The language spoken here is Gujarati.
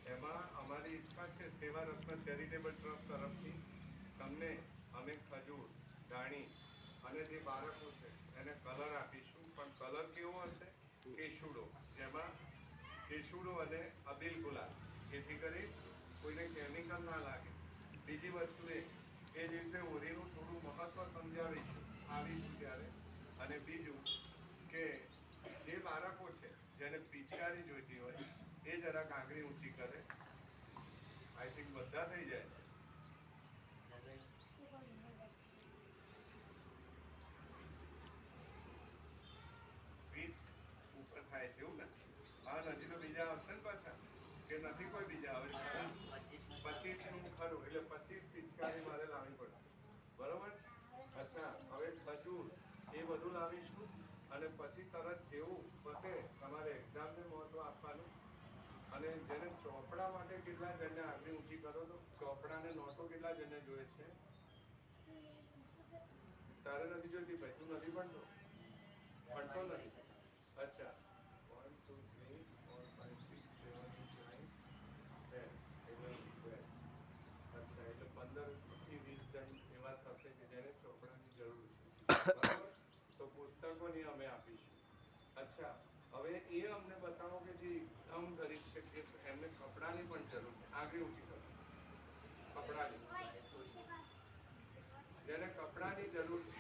એમાં અમારી ઈચ્છા છે સેવા રત્ન ચેરિટેબલ ટ્રસ્ટ તરફથી તમને અમે ખજૂર, ધાણી અને જે બાળકો છે એને કલર આપીશું. પણ કલર કેવો હશે? કેસુડો, જેમાં કેસુડો અને અબીલ ગુલાલ, જેથી કરી કોઈને કેમિકલ ના લાગે. બીજી વસ્તુ એ દિવસે હોળીનું થોડું મહત્વ સમજાવીશું આવીશું ત્યારે. અને બીજું કે જે બાળકો છે જેને પિચકારી જોઈતી હોય એ જરાક આંગળી ઊંચી કરે. આઈ થિંક બધા થઈ જાય છે. 20 ઉપર થાય છે એવું ને? હા, નથી તો બીજા આવશે ને પાછા, કે નથી કોઈ બીજા આવે? 25 નું ખરું, એટલે 25 પિચકારી મારે લાવવી પડશે, બરોબર? અચ્છા, હવે ખજૂર એ બધું લાવીશું. અને પછી તરત જેવું પતે તમારે એક્ઝામને મહત્વ આપવાનું. અને જેને ચોપડા માટે કેટલા જણને આગળ ઊંચી કરો તો ચોપડા ને નોટો કેટલા જણને જોઈએ છે? તારે નથી જોઈતી ભાઈ, તું નથી ભણતો? ભણતો નથી? અચ્છા, 1 2 3 4 5 6 7 8 9 10 11 12. અચ્છા, એટલે 15 થી 20 જણ એવા થશે કે જેને ચોપડાની જરૂર છે, બરાબર? તો પુસ્તકોની અમે આપીશું. અચ્છા, હવે એ અમને બતાવો કે જે એકદમ ગરીબ છે કે એમને કપડાની પણ જરૂર છે, આગળ ઊંચી કરો. કપડાની, જેને કપડાની જરૂર છે